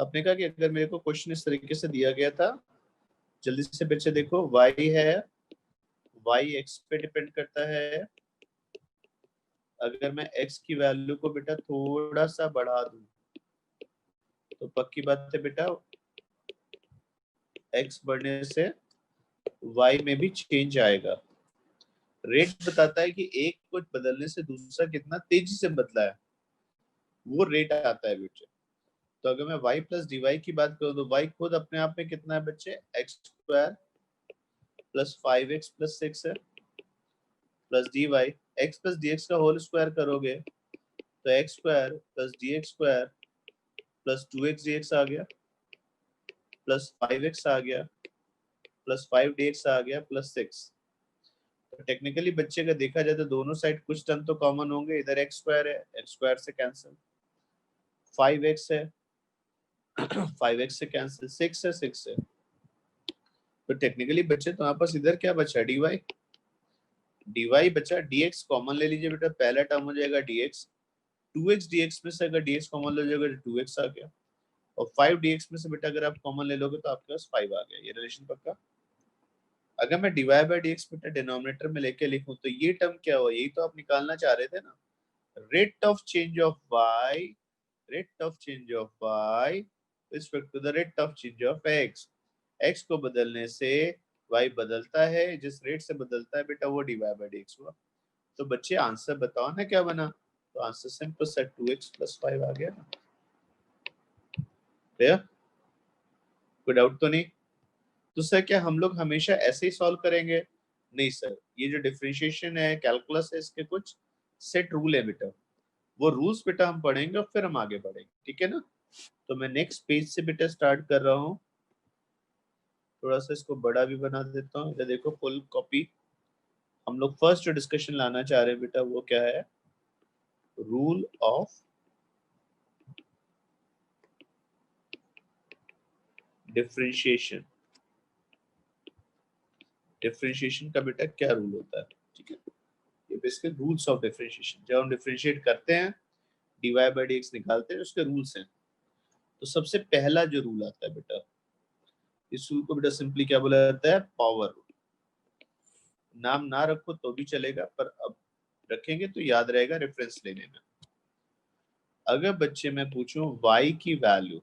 आपने कहा कि अगर मेरे को क्वेश्चन इस तरीके से दिया गया था, जल्दी से बच्चे देखो, y है, y x पे डिपेंड करता है। अगर मैं x की वैल्यू को बेटा थोड़ा सा बढ़ा दूं तो पक्की बात है बेटा x बढ़ने से y में भी चेंज आएगा। रेट बताता है कि एक को बदलने से दूसरा कितना तेजी से बदला है, वो रेट आता है बेटे। तो अगर मैं y प्लस डी वाई की बात करूं तो y खुद अपने आप में कितना है बच्चे, x square plus 5x plus 6 है, plus d y, x plus d x का होल स्क्वायर करोगे तो x square plus d x square plus 2x dx आ गया, प्लस 5x आ गया, प्लस 5 dx आ गया, प्लस 6। तो टेक्निकली बच्चे का देखा जाए तो दोनों साइड कुछ टर्म तो कॉमन होंगे, इधर एक्स स्क्वायर है, एक्स स्क्वायर से कैंसिल, 5x है 5x से कैंसिल, 6 है 6 है। तो टेक्निकली बच्चे तुम्हारे पास इधर क्या बचा, dy, dy बचा, dx कॉमन ले लीजिए बेटा, पहला टर्म हो जाएगा dx, 2x dx में से अगर dx कॉमन ले जाएगा तो 2x आ गया, और 5 dx में से बेटा अगर आप कॉमन ले लोगे तो आपके पास 5 आ गया। ये रिलेशन पक्का। अगर मैं dy बाई dx बेटा डिनोमिनेटर में लेके लिखूं तो ये टर्म क्या हुआ, यही तो आप निकालना चाह रहे थे ना, rate of change of y, rate of change of y respect to the rate of change of x। x को बदलने से y बदलता है, जिस रेट से बदलता है बेटा वो dy बाई dx हुआ। तो बच्चे आंसर बताओ ना क्या बना, तो answer simple set 2x plus 5 आ गया ना। कोई डाउट तो नहीं? तो सर क्या हम लोग हमेशा ऐसे ही सॉल्व करेंगे? नहीं सर, ये जो डिफरेंशिएशन है, कैलकुलस है, इसके कुछ सेट रूल है बेटा, वो रूल्स बेटा हम पढ़ेंगे और फिर हम आगे बढ़ेंगे, ठीक है ना। तो मैं नेक्स्ट पेज से बेटा स्टार्ट कर रहा हूँ, थोड़ा सा इसको बड़ा भी बना देता हूँ। इधर देखो फुल कॉपी। हम लोग फर्स्ट जो डिस्कशन लाना चाह रहे हैं बेटा वो क्या है, रूल ऑफ डिफरेंशिएशन। डिफरेंशिएशन का बेटा क्या रूल होता है, ठीक है, ये बेसिकली रूल्स ऑफ डिफरेंशिएशन। जब हम डिफरेंशिएट करते हैं, dy बाई dx निकालते हैं, उसके रूल्स हैं। तो सबसे पहला जो रूल आता है बेटा, इस रूल को बेटा सिंपली क्या बोला जाता है, पावर रूल। नाम ना रखो तो भी चलेगा, पर अब रखेंगे तो याद रहेगा रेफरेंस लेने में। अगर बच्चे मैं पूछूं y की value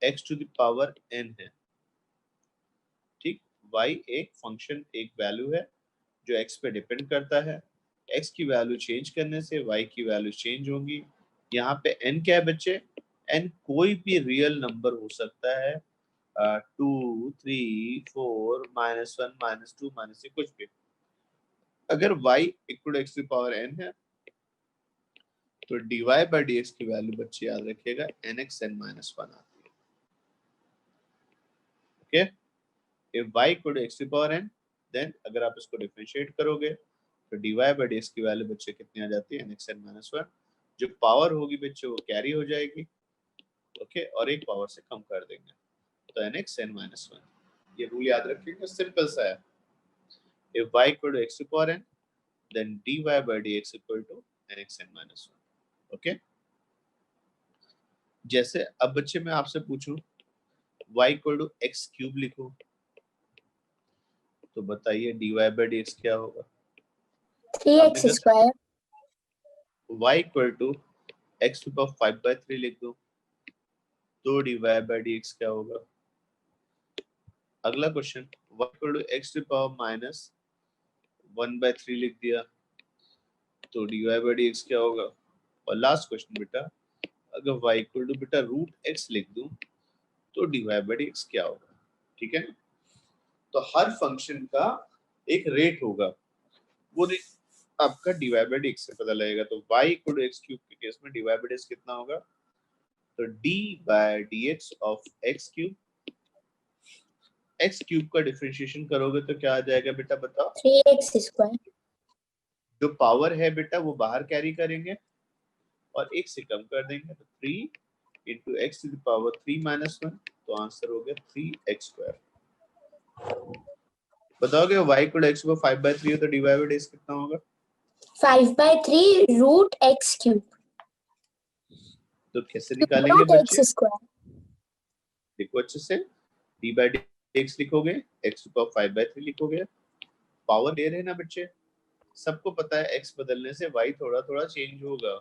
x to the power n है, ठीक, y एक फंक्शन, एक वैल्यू है जो x पे डिपेंड करता है, x की वैल्यू चेंज करने से y की वैल्यू चेंज होगी। यहाँ पे n क्या है बच्चे, n कोई भी रियल नंबर हो सकता है, 2 3 4 -1 -2 -3 कुछ भी। अगर y इक्वल टू x की पावर n है तो dy बाई dx की वैल्यू बच्चे याद रखिएगा nx n -1 आती है। Okay, if y equal to x की पावर n, देन अगर आप इसको डिफरेंशिएट करोगे तो dy बाई dx की वैल्यू बच्चे कितनी आ जाती है, nx n -1। जो पावर होगी बच्चे वो कैरी हो जाएगी, ओके, और एक पावर से कम कर देंगे तो nx n -1। ये रूल याद रखिएगा, सिंपल सा है। if y equal to x to power n, then dy by dx equal to nx n minus 1। Okay, जैसे अब बच्चे मैं आपसे पूछूं y equal to x cube लिखो तो बताइए dy by dx क्या होगा, 3x square. y equal to x to power 5/3 लिख दो तो dy by dx क्या होगा। अगला question, y equal to x to power minus 1/3 लिख दिया तो dy by dx क्या होगा। और लास्ट क्वेश्चन बेटा, अगर y इक्वल टू बेटा रूट x लिख दूं तो dy बाई dx क्या होगा, ठीक है। तो हर फंक्शन का एक रेट होगा, वो रेट आपका dy बाई dx से पता लगेगा। तो y equal to x cube के केस में dy बाई dx कितना होगा, तो d by dx of x cube, x cube का डिफरेंशिएशन करोगे तो क्या आ जाएगा बेटा बताओ, 3x स्क्वायर। जो पावर है बेटा वो बाहर कैरी करेंगे और एक से कम कर देंगे तो 3 into x to the power 3 -1, तो आंसर हो गया 3x स्क्वायर। बताओगे y को x को 5/3 हो तो dy बाई dx कितना होगा, 5/3 रूट x क्यूब। तो कैसे निकालेंगे रूट बच्चे? X square. देखो अच्छे से, डी बाई डी एक्स लिखोगे, एक्स टू पावर 5/3 लिखोगे, पावर दे रहे हैं ना बच्चे। सबको पता है x बदलने से y थोड़ा थोड़ा चेंज होगा,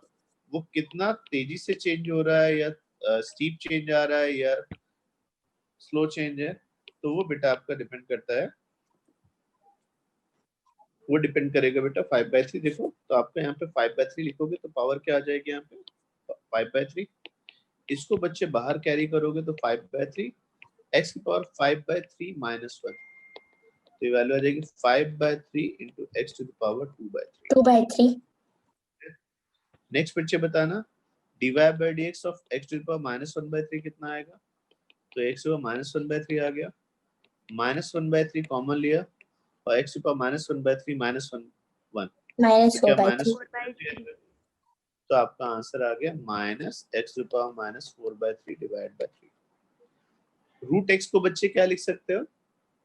वो कितना तेजी से चेंज हो रहा है या स्टीप चेंज आ रहा है या स्लो चेंज है, तो वो बेटा आपका डिपेंड करता है, वो डिपेंड करेगा बेटा 5/3। देखो तो आपका यहाँ पे 5/3 लिखोगे तो पावर क्या आ जाएगी यहाँ पे 5/3। इसको बच्चे बाहर कैरी करोगे तो 5/3 x की पावर 5/3 -1, तो ये वैल्यू आ जाएगी 5/3 into x to the power 2/3। 2/3। Next बच्चे बताना dy by dx of x to the power -1/3 कितना आएगा? तो x टू पावर -1/3 आ गया, -1/3 कॉमन लिया और x टू पावर -1/3 -1 1, तो क्या -4/3। तो आपका आंसर आ गया -x to power -4/3 divide by 3। Root x को बच्चे क्या लिख सकते हो?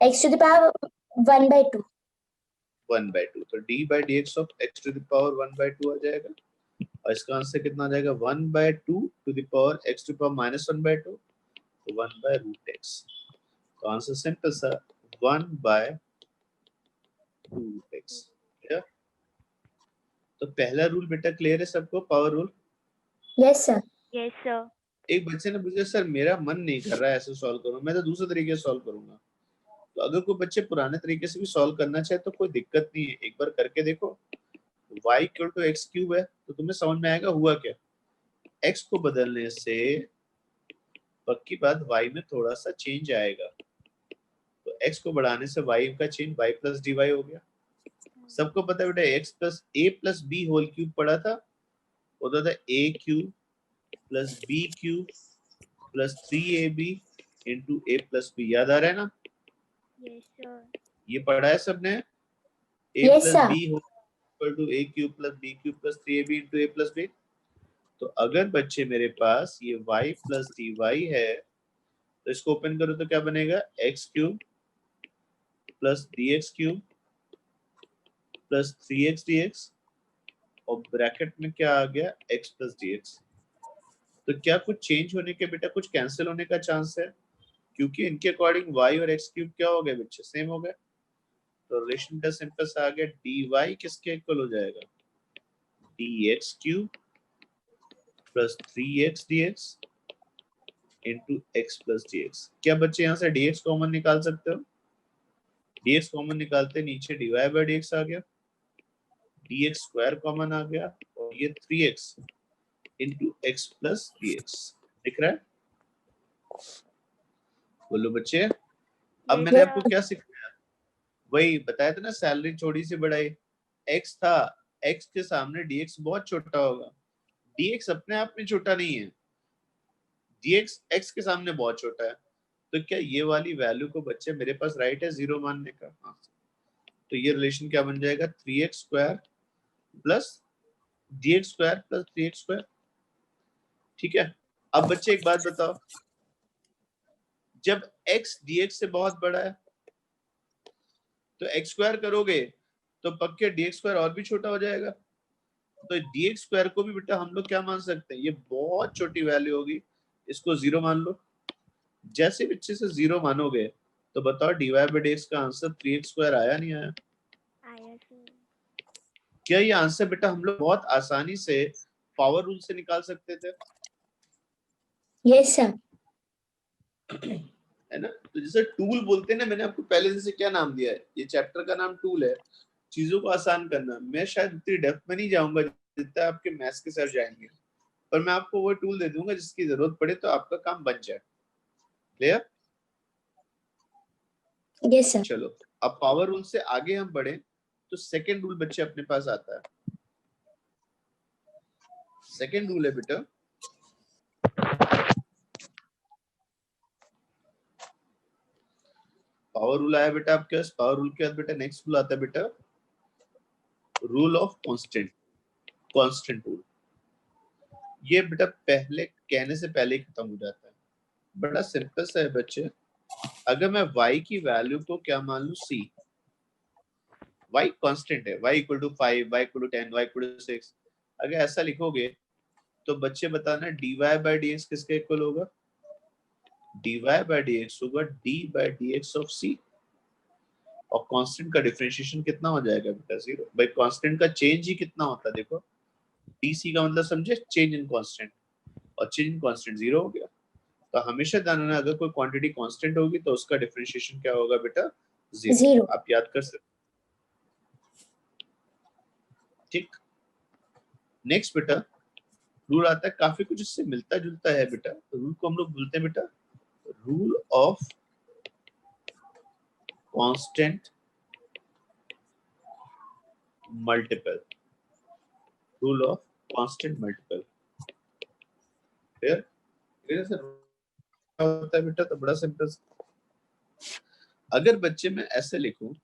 x to the power 1/2। 1/2, तो d by dx of x to the power 1/2 आ जाएगा, और इसका आंसर कितना आ जाएगा 1/2 to the power x to power -1/2, तो 1/√x। तो आंसर सिंपल सा 1/2x। तो पहला रूल बेटा क्लियर है सबको, power rule? Yes sir. Yes sir. एक बच्चे ने पूछा सर मेरा मन नहीं कर रहा है ऐसे सॉल्व करो, मैं तो दूसरे तरीके से सॉल्व करूंगा। तो अगर कोई बच्चे पुराने तरीके से भी सॉल्व करना चाहे तो कोई दिक्कत नहीं है, एक बार करके देखो। y equal to x cube है तो तुम्हें समझ में आएगा हुआ क्या। x को बदलने से पक्की बात y में थोड़ा सा चेंज आएगा, तो x को बढ़ाने से y का चेंज y प्लस dy हो गया। सबको पता है बेटा x plus a plus b whole cube पढ़ा था, होता था a cube plus b cube plus 3ab into a plus b, याद आ रहा है ना? Yes sir. ये पढ़ा है सबने, a Yes, plus sir. b equal to a cube plus b cube plus 3ab into a plus b। तो अगर बच्चे मेरे पास ये y प्लस dy है तो इसको ओपन करो तो क्या बनेगा x cube plus dx cube plus 3x dx, और ब्रैकेट में क्या आ गया x प्लस dx। तो क्या कुछ चेंज होने के बेटा कुछ कैंसिल होने का चांस है, क्योंकि इनके अकॉर्डिंग y और x क्यूब क्या हो गए बच्चे, सेम हो गए। तो रिलेशन का सिंपल सा आ गया dy किसके इक्वल हो जाएगा dx cube plus 3x dx into x plus dx। क्या बच्चे यहाँ से dx कॉमन निकाल सकते हो? dx कॉमन निकालते नीचे dy बाय dx आ गया, dx स्क्वायर कॉमन आ गया, और ये 3x into x plus dx दिख रहा है? बोलो बच्चे। अब मैंने आपको क्या सिखाया, वही बताया था ना, सैलरी थोड़ी सी बढ़ाई, x था, x के सामने dx बहुत छोटा होगा, dx अपने आप में छोटा नहीं है, dx x के सामने बहुत छोटा है। तो क्या ये वाली वैल्यू को बच्चे मेरे पास राइट है जीरो मानने का? हाँ। तो ये रिलेशन क्या बन जाएगा 3x square plus dx square plus 3x square. ठीक है, अब बच्चे एक बात बताओ, जब x dx से बहुत बड़ा है तो x स्क्वायर करोगे तो पक्के dx स्क्वायर और भी छोटा हो जाएगा। तो dx स्क्वायर को भी बेटा हम लोग क्या मान सकते हैं, ये बहुत छोटी वैल्यू होगी, इसको जीरो मान लो। जैसे बच्चे से जीरो मानोगे तो बताओ dy बाई dx का आंसर 3x स्क्वायर आया नहीं आया? आया सर। क्या ये आंसर बेटा हम लोग बहुत आसानी से पावर रूल से निकाल सकते थे? Yes, sir. है ना? तो जैसे टूल बोलते हैं ना, मैंने आपको पहले जैसे क्या नाम दिया है, ये चैप्टर का नाम टूल है, चीजों को आसान करना। मैं शायद इतनी डेप्थ में नहीं जाऊंगा जितना आपके मैथ्स के सर जाएंगे, पर मैं आपको वो टूल दे दूंगा जिसकी जरूरत पड़े तो आपका काम बन जाए। क्लियर? Yes, sir. चलो अब पावर रूल से आगे हम बढ़े तो सेकेंड रूल बच्चे अपने पास आता है। सेकेंड रूल है बेटा, पावर रूल आया बेटा आपके पास। पावर रूल के बाद बेटा नेक्स्ट रूल आता है बेटा rule of constant, constant rule. ये बेटा पहले कहने से पहले ही खत्म हो जाता है, बड़ा सिंपल सा है बच्चे। अगर मैं y की वैल्यू को क्या मान लूं c, y कांस्टेंट है, y equal to 5, y equal to 10, y equal to 6, अगर ऐसा लिखोगे तो बच्चे बताना dy बाय dx किसके इक्वल होगा? dy बाय dx होगा d by dx of c। और कांस्टेंट का डिफरेंशिएशन कितना हो जाएगा बेटा? 0। भाई कांस्टेंट का चेंज ही कितना होता है देखो, dc का मतलब समझे चेंज इन कांस्टेंट, और चेंज इन कांस्टेंट 0 हो गया। तो हमेशा ध्यान रखना अगर कोई क्वांटिटी कांस्टेंट होगी तो उसका डिफरेंशिएशन क्या होगा बेटा? 0। 0. आप याद कर सकते। ठीक, नेक्स्ट बेटा रूल आता है, काफी कुछ इससे मिलता जुलता है बेटा। रूल को हम लोग बोलते हैं बेटा rule of constant multiple. Rule of constant multiple. Clear? Clear sir? होता है बेटा तो बड़ा सिंपल। अगर बच्चे में ऐसे लिखूं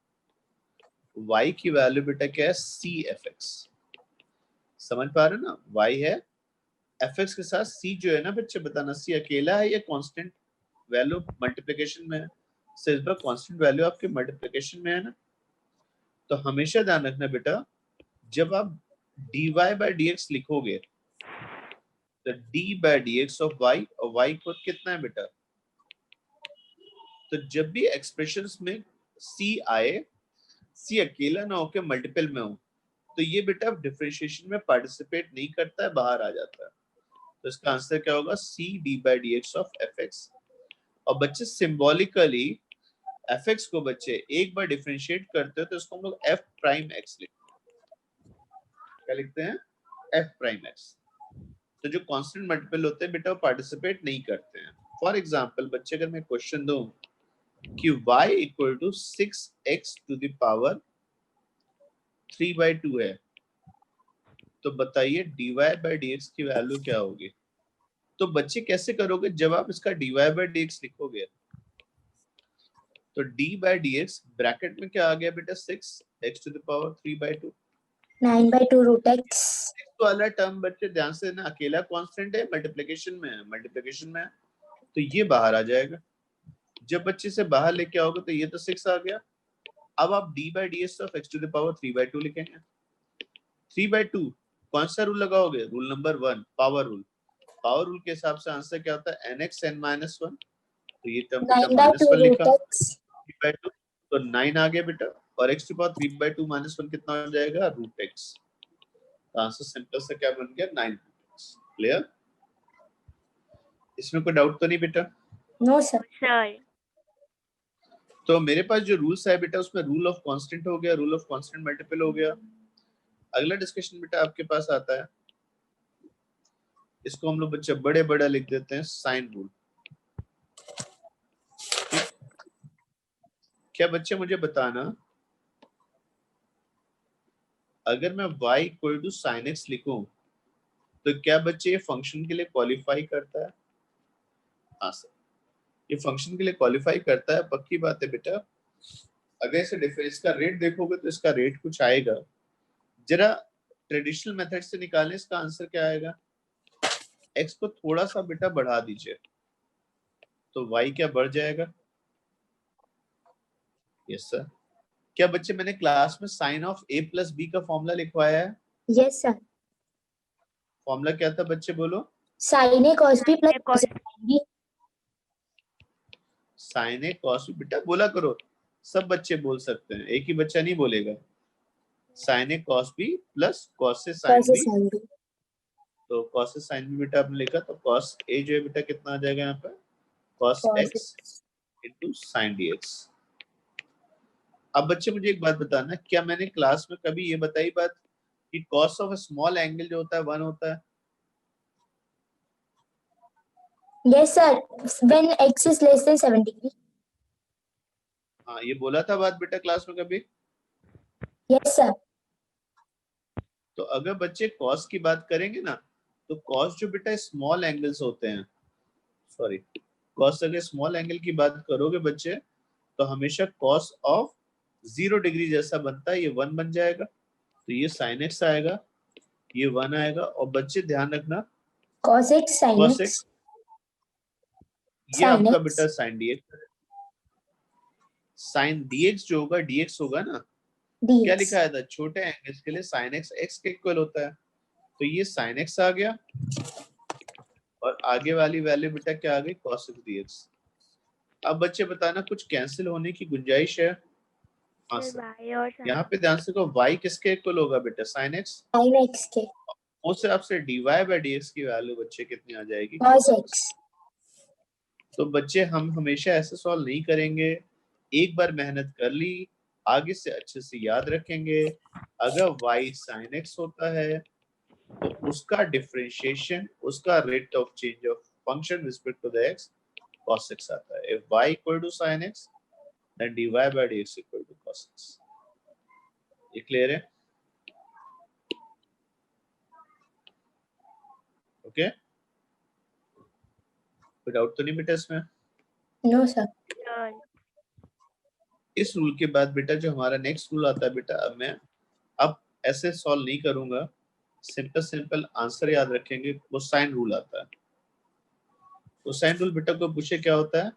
y की वैल्यू बेटा क्या है? cfx। समझ पा रहे ना? y है fx के साथ c जो है ना बच्चे बताना c अकेला है या कांस्टेंट वैल्यू मल्टीप्लिकेशन में है? सिर्फ बार कांस्टेंट वैल्यू आपके मल्टीप्लिकेशन में है ना। तो हमेशा ध्यान रखना बेटा जब आप dy बाय dx लिखोगे तो d by dx of y, और y खुद कितना है बेटा? तो जब भी एक्सप्रेशंस में c आए, c अकेला ना होके मल्टीपल में हो, तो ये बेटा डिफरेंशिएशन में पार्टिसिपेट नहीं करता है, बाहर आ जाता है। तो इसका आंसर क्या होगा? c d by dx of fx। और बच्चे सिंबॉलिकली fx को बच्चे एक बार डिफरेंशिएट करते हो तो इसको हम लोग f प्राइम x लिखते हैं। क्या लिखते हैं? f prime x। तो जो कांस्टेंट मल्टीपल होते हैं बेटा वो पार्टिसिपेट नहीं करते हैं। फॉर एग्जांपल बच्चे अगर मैं क्वेश्चन दूं कि y equal to 6x to the power 3/2 है, तो बताइए dy बाय dx की वैल्यू क्या होगी? तो बच्चे कैसे करोगे जब आप इसका dy बाय dx लिखोगे? तो d बाय dx ब्रैकेट में क्या आ गया बेटा? 6x to the power 3/2। 9/2 root x. तो वाला टर्म बच्चे ध्यान से ना अकेला कांस्टेंट है, मल्टीप्लिकेशन में है, मल्टीप्लिकेशन में है, तो ये बाहर आ जाएगा। जब बच्चे से बाहर लेके आओगे तो ये तो 6 आ गया। अब आप d by ds of x to the power 3/2 लिखेंगे। 3/2 कौन सा रूल लगाओगे? Rule number 1, power rule. Power rule के हिसाब से आंसर क्या होता है? nx n - 1। तो ये टर्म बेटा 9/2 -1 root लिखा, x. 3/2 तो 9 आ गया बेटा, और x टू पावर 3/2 - 1 कितना हो जाएगा? √x। तो आंसर सिंपल से क्या बन गया? 9 √x। क्लियर? इसमें कोई डाउट तो नहीं बेटा? No, sir. sir, तो मेरे पास जो रूल्स है बेटा उसमें रूल ऑफ कांस्टेंट हो गया, रूल ऑफ कांस्टेंट मल्टीपल हो गया। अगला डिस्कशन बेटा आपके पास आता है, इसको हम लोग बच्चे बड़े बड़ा लिख देते हैं, साइन रूल। क्या बच्चे मुझे बताना, अगर मैं y equal to sine x लिखूं तो क्या बच्चे ये फंक्शन के लिए क्वालिफाई करता है? हाँ सर, ये फंक्शन के लिए क्वालिफाई करता है, पक्की बात है बेटा। अगर इसे डिफरेंस का रेट देखोगे तो इसका रेट कुछ आएगा। जरा ट्रेडिशनल मेथड से निकालें, इसका आंसर क्या आएगा? x को थोड़ा सा बेटा बढ़ा दीजिए तो y क्या बढ़ जाएगा? Yes sir. क्या बच्चे मैंने क्लास में sine of a plus b का फॉर्मूला लिखवाया है? Yes, sir. फॉर्मूला क्या था बच्चे बोलो? Sin A cos B plus cos cosine B. Sine A cos B बेटा बोला करो, सब बच्चे बोल सकते हैं, एक ही बच्चा नहीं बोलेगा। Sine A cos B plus cos से sine Cos A B. sin B. तो कॉस से साइन बी बेटा आपने लिखा, तो कॉस ए जो है बेटा कितना आ जाएगा यहाँ पर? Cos Cos x into sine D x. अब बच्चे मुझे एक बात बताना, क्या मैंने क्लास में कभी ये बताई बात कि कॉस ऑफ स्मॉल एंगल जो होता है 1 होता है? Yes, sir. When x is less than 7 degree. हाँ ये बोला था बात बेटा क्लास में कभी? Yes, sir. तो अगर बच्चे कॉस की बात करेंगे ना, तो कॉस जो बेटा स्मॉल एंगल्स होते हैं, सॉरी कॉस अगर स्मॉल एंगल की बात करोगे बच्चे तो हमेशा कॉस ऑफ 0 डिग्री जैसा बनता है, ये 1 बन जाएगा, तो ये साइन एक्स आएगा, ये 1 आएगा। और बच्चे ध्यान रखना Cos x sin cos x. x ये Sin आपका x. बेटा साइन dx, साइन dx जो होगा dx होगा ना। क्या dx. लिखा है था? छोटे एंगल्स के लिए साइन एक्स एक्स के इक्वल होता है, तो ये sin x आ गया और आगे वाली वैल्यू बेटा क्या आ गई cos x dx। अब बच्चे बताना कुछ कैंसिल होने की गुंजाइश है? हाँ सर सर। y और sin यहाँ पे ध्यान से को y किसके इक्वल होगा बेटा sin x, sin x के उस हिसाब से dy by dx की वैल्यू बच्चे कितनी आ जाएगी cos x। तो बच्चे हम हमेशा ऐसे सॉल्व नहीं करेंगे, एक बार मेहनत कर ली आगे से अच्छे से याद रखेंगे। अगर y sin x होता है तो उसका डिफरेंशिएशन, उसका rate of change of function respect to the x cos x आता है। if y equal to sin x then dy by dx equal to cos x। ये क्लियर है? ओके, कोई डाउट तो नहीं बेटा इसमें? No sir. sir इस रूल के बाद बेटा जो हमारा नेक्स्ट रूल आता है बेटा, अब ऐसे सॉल्व नहीं करूंगा, सिंपल आंसर याद रखेंगे। कोसाइन रूल आता है। कोसाइन रूल बेटा को पूछे क्या होता है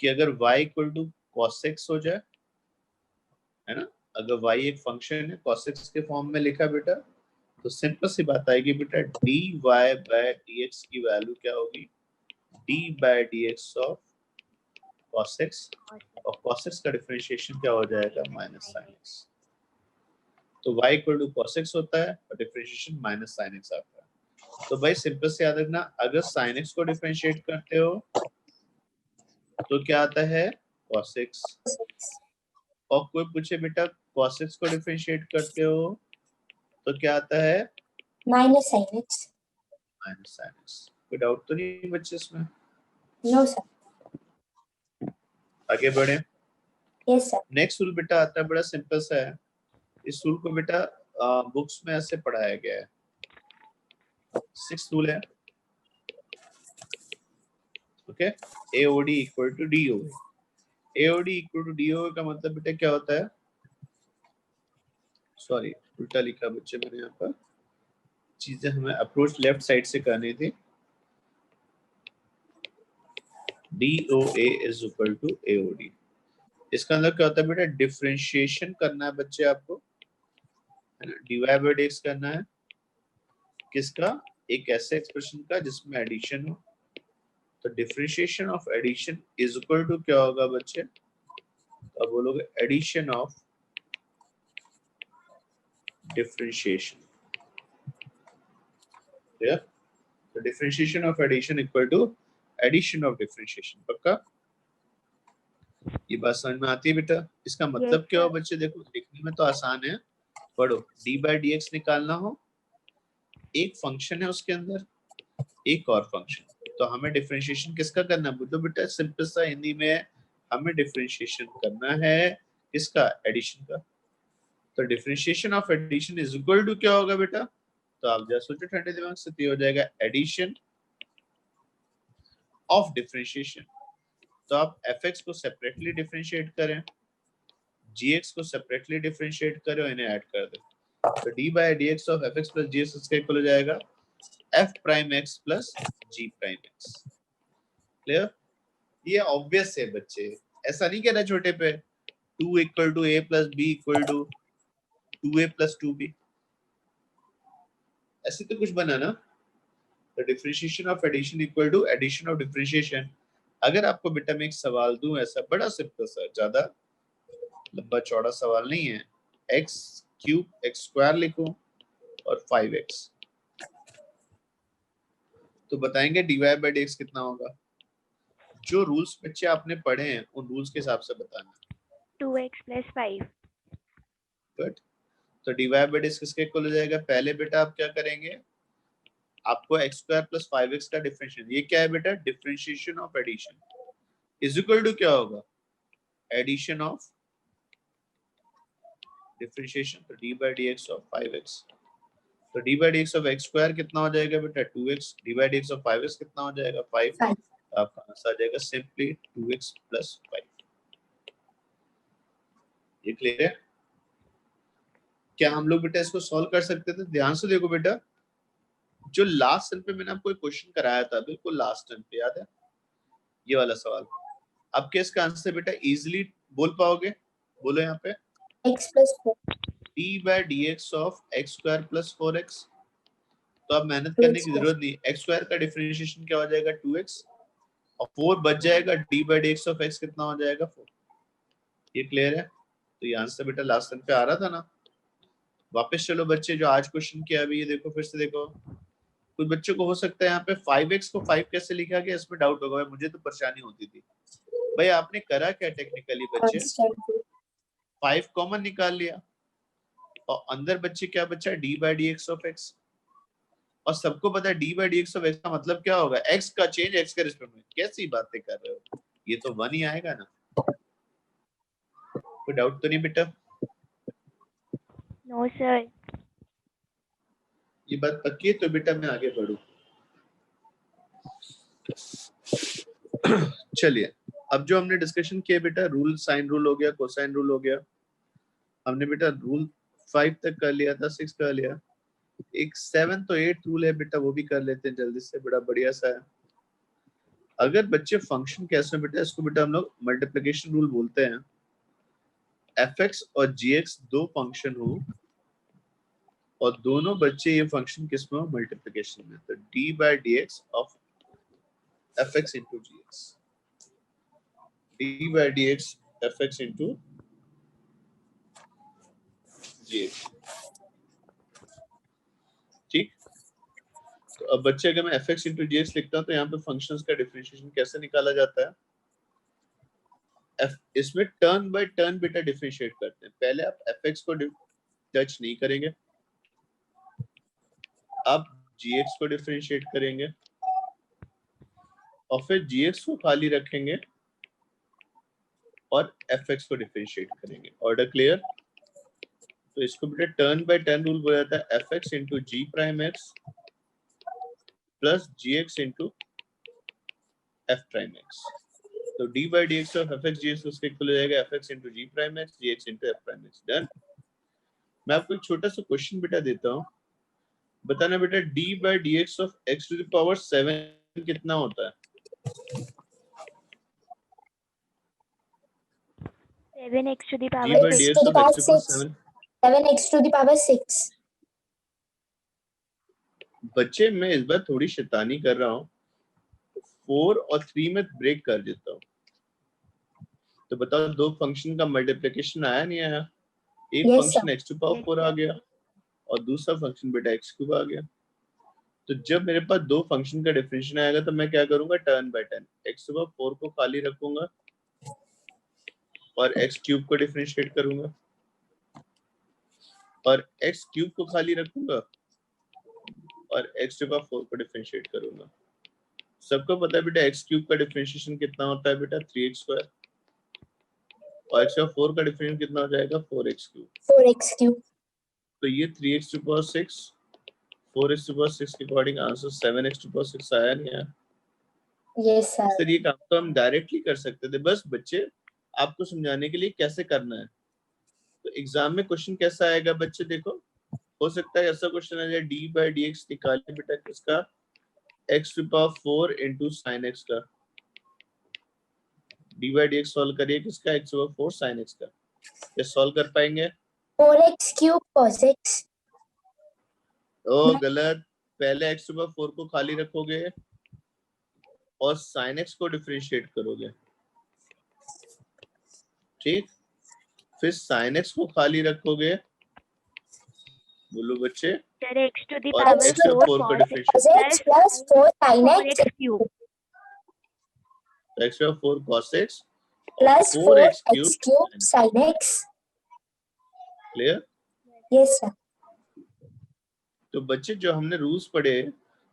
कि अगर y equal to cos x हो जाए, है ना, अगर y एक फंक्शन है cos x के फॉर्म में लिखा बेटा, तो सिंपल सी बात आएगी बेटा dy by dx की वैल्यू क्या होगी d by dx of cos x, और cos x का डिफरेंशिएशन क्या हो जाएगा माइनस sin x। तो y equal to cos x होता है और डिफरेंशिएशन माइनस sin x आता है। तो भाई सिंपल से याद रखना, अगर sin x को डिफरेंशिएट करते हो तो क्या आता है cos x, और कोई पूछे बेटा cos x को डिफरेंशिएट करते हो तो क्या आता है minus sin x। Minus sin x। कोई डाउट तो नहीं बच्चे इसमें? No sir. आगे बढ़े। Yes sir. नेक्स्ट रूल बेटा आता है, बड़ा सिंपल सा है। इस रूल को बेटा बुक्स में ऐसे पढ़ाया गया है। सिक्स रूल है, okay. AOD equal to DOA। AOD equal to DOA का मतलब बेटा क्या होता है, सॉरी उल्टा लिखा बच्चे मैंने यहाँ पर, चीजें हमें अप्रोच लेफ्ट साइड से करनी थी। DOA is equal to AOD। इसका अंदर क्या होता है बेटा, डिफरेंशिएशन करना है बच्चे आपको, है ना, dy by dx करना है किसका, एक ऐसे एक्सप्रेशन का जिसमें एडिशन हो। तो differentiation of addition is equal to क्या होगा बच्चे, तो अब बोलोगे एडिशन ऑफ डिफरेंशिएशन, क्लियर? तो differentiation of addition equal to addition of differentiation. पक्का ये बात समझ में आती है बेटा? इसका मतलब क्या हो बच्चे, देखो लिखने में तो आसान है, पढ़ो। डी बाई डी एक्स निकालना हो, एक फंक्शन है उसके अंदर एक और फंक्शन, तो हमें डिफरेंशिएशन किसका करना है बोलो बेटा, सिंपल सा हिंदी में हमें डिफरेंशिएशन करना है किसका, एडिशन का। तो differentiation of addition is equal to क्या होगा बेटा, तो आप जरा सोचो ठंडे दिमाग से, तो हो जाएगा एडिशन ऑफ डिफरेंशिएशन। तो आप fx को सेपरेटली डिफरेंशिएट करें, gx को सेपरेटली डिफरेंशिएट करें और इन्हें ऐड कर दें, तो d by dx of fx plus gx इसका इक्वल हो जाएगा f prime x plus g prime x। Clear? ये ऑब्वियस है बच्चे, ऐसा नहीं कहना छोटे पे 2 equal to a plus b equal to 2a plus 2b, ऐसे तो कुछ बना ना। तो differentiation of addition equal to addition of differentiation. अगर आपको बेटा मैं एक सवाल दूं ऐसा बड़ा सिंपल सा, ज्यादा लंबा चौड़ा सवाल नहीं है, x क्यूब x स्क्वायर लिखो और 5x, तो बताएंगे dy by dx कितना होगा। जो रूल्स बच्चे आपने पढ़े हैं उन रूल्स के हिसाब से बताना। 2x plus 5 good. तो dy by dx किसके इक्वल हो जाएगा, पहले बेटा आप क्या करेंगे, आपको x स्क्वायर प्लस 5x का डिफरेंशिएशन, ये क्या है बेटा, differentiation of addition is equal to क्या होगा, एडिशन ऑफ डिफरेंशिएशन, तो d by dx of 5x, तो d by dx of x square कितना हो जाएगा बेटा 2x, d by dx of 5x कितना हो जाएगा 5, आपका आंसर आ जाएगा सिंपली 2x प्लस 5। ये क्लियर है? क्या हम लोग बेटा इसको सॉल्व कर सकते थे? ध्यान से देखो बेटा, जो लास्ट टर्म पे मैंने आपको एक क्वेश्चन कराया था, बिल्कुल लास्ट टर्म पे, याद है ये वाला सवाल, अब क्या इसका आंसर बेटा इजीली बोल पाओगे, बोलो यहाँ पे, x plus 4 d by dx of x square plus 4x, तो अब मेहनत करने की जरूरत नहीं। एक्स स्क्वायर का डिफरेंशिएशन क्या हो जाएगा 2x और 4 बच जाएगा, d by D x of x कितना हो जाएगा 4। ये क्लियर है? तो ये आंसर बेटा लास्ट टाइम पे आ रहा था ना। वापस चलो बच्चे जो आज क्वेश्चन किया अभी ये देखो, फिर से देखो। कुछ बच्चों को हो सकता है यहाँ पे 5x को 5 कैसे लिखा गया इसमें डाउट होगा, मुझे तो परेशानी होती थी। भाई आपने करा क्या टेक्निकली बच्चे, 5 कॉमन निकाल लिया और अंदर बच्चे क्या बचा d by D x of x, और सबको पता है d by D x of x का मतलब क्या होगा, x का चेंज x के रिस्पेक्ट में। कैसी बातें कर रहे हो, ये तो 1 ही आएगा ना। कोई डाउट तो नहीं बेटा? No, sir. ये बात पक्की है तो बेटा मैं आगे बढ़ू। चलिए अब जो हमने डिस्कशन किया बेटा, रूल साइन रूल हो गया, कोसाइन रूल हो गया, हमने बेटा रूल 5 तक कर लिया था, 6 कर लिया। एक 7 तो 8 रूल है बेटा, वो भी कर लेते हैं जल्दी से, बड़ा बढ़िया सा है। अगर बच्चे फंक्शन कैसे बेटा, इसको बेटा हम लोग मल्टीप्लिकेशन रूल बोलते हैं। fx और gx दो फंक्शन हो और दोनों बच्चे ये फंक्शन किस में हो, मल्टीप्लिकेशन में, तो d by D x of fx into gx, d by D x fx into gx। ठीक, तो अब बच्चे अगर मैं fx इंटू gx लिखता हूं तो यहाँ पे फंक्शंस का डिफरेंशिएशन कैसे निकाला जाता है। इसमें टर्न बाय टर्न बेटा डिफरेंशिएट करते हैं। पहले आप fx को टच नहीं करेंगे, आप gx को डिफरेंशिएट करेंगे और फिर gx को खाली रखेंगे और fx को डिफरेंशिएट करेंगे। Order clear? तो इसको बेटा टर्न बाय टर्न रूल बोला जाता है, fx into G prime X plus gx into f prime X. तो d by D x of fx gx उसके इक्वल हो जाएगा fx into G prime X gx into f prime X. Done. मैं आपको एक छोटा सा क्वेश्चन बेटा देता हूँ, बताना बेटा d by D x of x to the power 7 कितना होता है? 7x to the d power by d 6. X of x to the power 7। 7x to the power 6. बच्चे मैं इस बार थोड़ी शैतानी कर रहा हूँ, 4 और 3 में ब्रेक कर देता हूँ। तो बताओ दो फंक्शन का मल्टीप्लिकेशन आया नहीं आया? एक Yes, function sir. x to power 4 आ गया और दूसरा फंक्शन बेटा x क्यूब आ गया। तो जब मेरे पास दो फंक्शन का डिफरेंशिएशन आएगा तो मैं क्या करूंगा, turn by turn x to power 4 को खाली रखूंगा और x क्यूब को डिफरेंशिएट करूंगा और x क्यूब को खाली रखूंगा और x टू पावर 4 को डिफरेंशिएट करूंगा। सबको पता है बेटा x क्यूब का डिफरेंशिएशन कितना होता है बेटा, 3x स्क्वायर, और x पावर 4 का डिफरेंशिएशन कितना हो जाएगा, 4x क्यूब। 4x cube. तो ये 3x to power 6 4x to power 6 के according answer 7x to power 6 आया नहीं आया? Yes, sir. सर ये काम तो हम डायरेक्टली कर सकते थे, बस बच्चे आपको समझाने के लिए कैसे करना है। तो एग्जाम में क्वेश्चन कैसा आएगा बच्चे देखो, हो सकता है ऐसा क्वेश्चन आ जाए, d बाई डी एक्स निकालिए बेटा किसका, x to power 4 into sine x का। d by D x solve करिए किसका, x to power 4 sine x का। ये सॉल्व कर पाएंगे? 4x cube cos x. ओ गलत, पहले x टू पावर 4 को खाली रखोगे और साइन एक्स को डिफरेंशिएट करोगे, ठीक, फिर साइन एक्स को खाली रखोगे, बोलो बच्चे, Sir, x to the और power x टू 4 पावर 4 को cos x differentiate Cos x plus 4 sin x 4x cube. x to power 4 cos x plus 4x 4x cube cube sin x. Clear? Yes, sir. तो बच्चे जो हमने rules पढ़े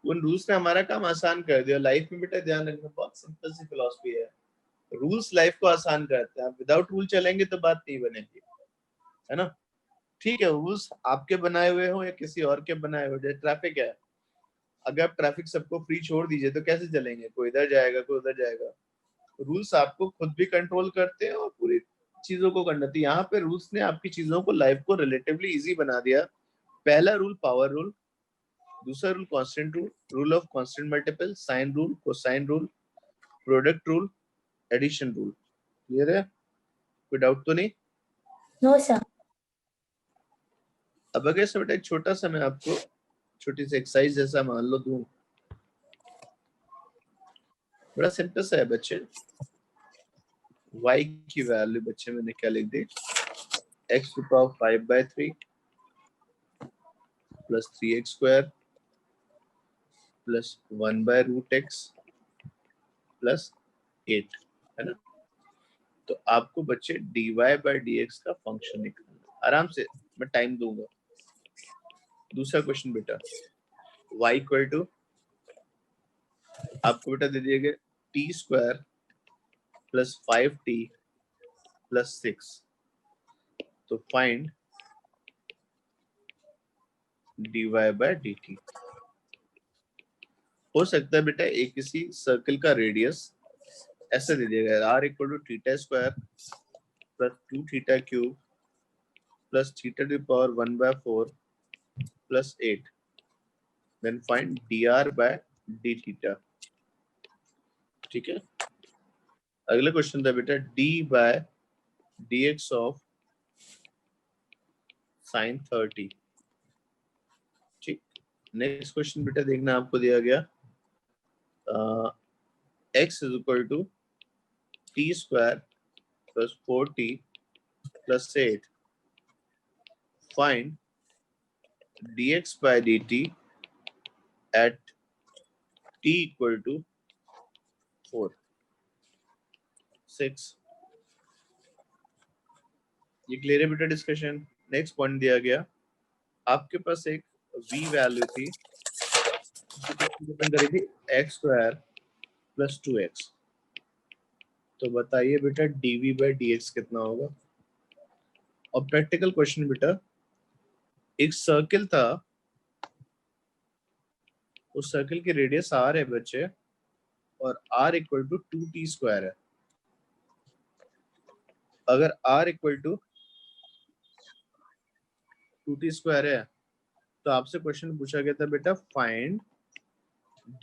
उन rules ने हमारा काम आसान कर दिया। लाइफ में बेटा ध्यान रखना, बहुत सिंपल सी फिलॉसफी है, रूल्स लाइफ को आसान करते हैं। आप विदाउट रूल चलेंगे तो बात नहीं बनेगी, है ना। ठीक है, रूल्स आपके बनाए हुए हो या किसी और के बनाए हुए, जैसे ट्रैफिक है, अगर आप ट्रैफिक सबको फ्री छोड़ दीजिए तो कैसे चलेंगे, कोई इधर जाएगा कोई उधर जाएगा। रूल्स आपको खुद भी कंट्रोल करते हैं और पूरी चीजों को करना। तो यहाँ पे रूल्स ने आपकी चीजों को, लाइफ को रिलेटिवली इजी बना दिया। पहला रूल पावर रूल, दूसरा rule constant rule, rule of constant multiple, sine rule, cosine rule, product rule, addition rule. Clear है? कोई डाउट तो नहीं? No, sir. अब अगर से बेटा एक छोटा सा मैं आपको छोटी सी एक्सरसाइज जैसा मान लो दूं, बड़ा सिंपल सा है बच्चे। y की वैल्यू बच्चे मैंने क्या लिख दी, x to power 5/3 plus 3x square plus 1/√x plus 8 है ना। तो आपको बच्चे dy/dx का फंक्शन निकालना, आराम से मैं टाइम दूंगा। दूसरा क्वेश्चन बेटा, y इक्वल टू आपको बेटा दे दिए गए t square plus 5t plus 6, तो फाइंड dy/dt। हो सकता है बेटा एक किसी सर्कल का रेडियस ऐसे दे दिया गया, r equal to theta square plus 2 theta cube plus theta to power 1/4 plus 8, then find dr/d theta. ठीक है, अगला क्वेश्चन था बेटा d/dx ऑफ sin 30। ठीक, नेक्स्ट क्वेश्चन बेटा देखना, आपको दिया गया x is equal to t square plus 4t plus 8, find dx/dt at t equal to 4 6। ये क्लियर है बेटा डिस्कशन। नेक्स्ट पॉइंट दिया गया, आपके पास एक v वैल्यू थी, डिपेंड करेगी x स्क्वायर प्लस 2x। तो बताइए बेटा dv/dx कितना होगा। और प्रैक्टिकल क्वेश्चन बेटा, एक सर्किल था, उस सर्किल की रेडियस r है बच्चे, और r equal to 2t square है। अगर r equal to 2t square है तो आपसे क्वेश्चन पूछा गया था बेटा find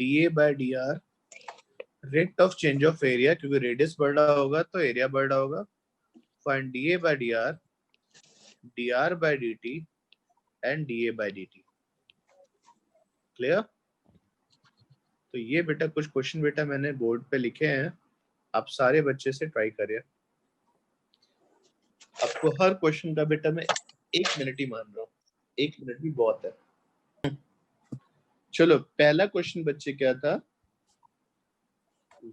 dA/dr rate of change of area, क्योंकि रेडियस बढ़ रहा होगा तो एरिया बढ़ रहा होगा। Find dA/dr dr/dt and dA/dt। Clear. तो ये बेटा कुछ क्वेश्चन बेटा मैंने बोर्ड पे लिखे हैं, आप सारे बच्चे से ट्राई करिए। आपको हर क्वेश्चन का बेटा मैं 1 मिनट ही मान रहा हूँ, 1 मिनट भी बहुत है। चलो पहला क्वेश्चन बच्चे क्या था,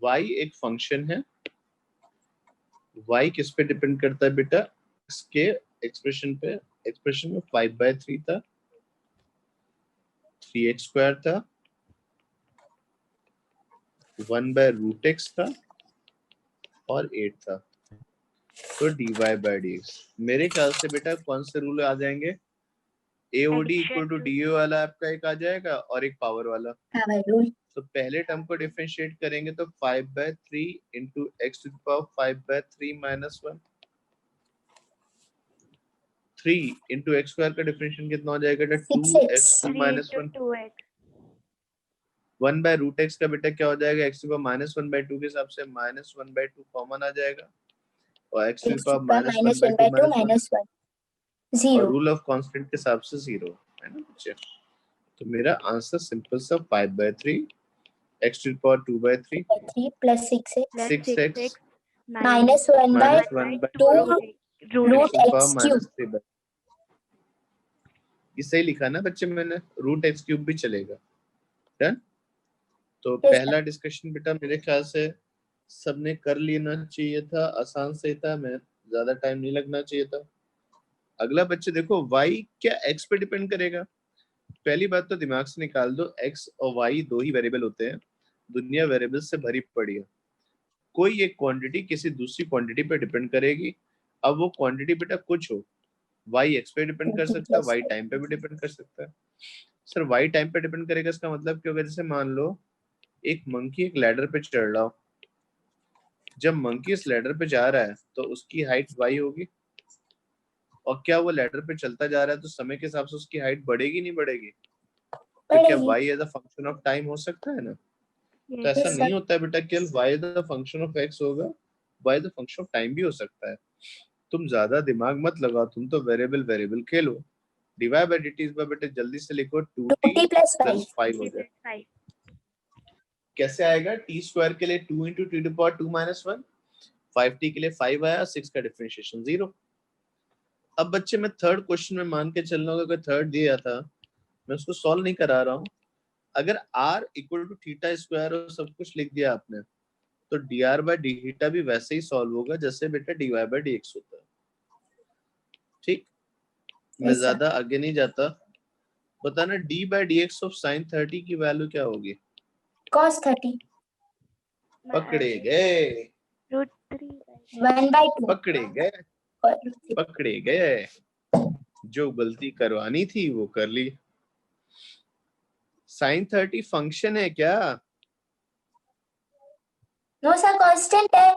y एक फंक्शन है, y किस पे डिपेंड करता है बेटा, इसके एक्सप्रेशन पे। एक्सप्रेशन में 5/3 था, 3x स्क्वायर था, 1/√x था और 8 था। तो dy/dx मेरे ख्याल से बेटा कौन से रूल आ जाएंगे, AOD इक्वल टू DO वाला आपका एक आ जाएगा और एक पावर वाला। तो पहले टर्म को डिफरेंशिएट करेंगे तो 5/3 into x to the power 5/3 minus 1, 3 into x square का डिफरेंशिएशन कितना हो जाएगा, 2x माइनस 1। 1/√x का बेटा क्या हो जाएगा, x टू द पावर -1/2 के हिसाब से -1/2 कॉमन आ जाएगा, और x to the power -1/2 minus 1 और रूल ऑफ कांस्टेंट के हिसाब से 0 है ना बच्चे। तो मेरा आंसर सिंपल सा 5/3 x to the power 2/3 plus 6x minus 1/2 root x cube. ये सही लिखा ना बच्चे मैंने, रूट x क्यूब भी चलेगा। डन। तो पहला डिस्कशन बेटा मेरे ख्याल से सबने कर लेना चाहिए था, आसान से था, मैं ज्यादा टाइम नहीं लगना चाहिए था। अगला बच्चे देखो, y क्या x पे डिपेंड करेगा। पहली बात तो दिमाग से निकाल दो, x और y दो ही वेरिएबल होते हैं, दुनिया वेरिएबल से भरी पड़ी है। कोई एक क्वांटिटी किसी दूसरी क्वांटिटी पे डिपेंड करेगी। अब वो क्वांटिटी बेटा कुछ हो, y x पे डिपेंड कर सकता है, y टाइम पे भी डिपेंड कर सकता है। सर y टाइम पे डिपेंड करेगा, इसका मतलब क्या होगा, जैसे मान लो एक मंकी एक लैडर पे चढ़ रहा हो, जब मंकी इस लैडर पे जा रहा है तो उसकी हाइट y होगी, और क्या वो लैडर पे चलता जा रहा है तो समय के हिसाब से उसकी हाइट बढ़ेगी नहीं बढ़ेगी, तो क्या y as a function of time हो सकता है ना। तो ऐसा नहीं होता है बेटा केवल y as a function of x होगा, y as a function of time भी हो सकता है। तुम ज्यादा दिमाग मत लगाओ, तुम तो variable variable Khelo, dy by dt इस बार बेटा जल्दी से लिखो 2t 2t plus 5. प्लस 5 हो गया। 5. कैसे आएगा? t स्क्वायर के लिए 2 into t to the power 2 minus 1, 5t के लिए 5 आया, 6 का डिफरेंशिएशन 0। अब बच्चे मैं थर्ड क्वेश्चन में मान के चल रहा हूँ, अगर थर्ड दिया था मैं उसको सॉल्व नहीं करा रहा हूँ। अगर r equal to theta square और सब कुछ लिख दिया आपने, तो dr बाय डी थीटा भी वैसे ही सॉल्व होगा जैसे बेटा dy बाय dx होता है। ठीक, मैं Yes, sir. ज्यादा आगे नहीं जाता। बताना d by dx of sin 30 की वैल्यू क्या होगी? Cos 30. पकड़े गए, √3/2. पकड़े गए. पकड़े गए। जो गलती करवानी थी वो कर ली। sin 30 फंक्शन है क्या? नो सर कांस्टेंट है.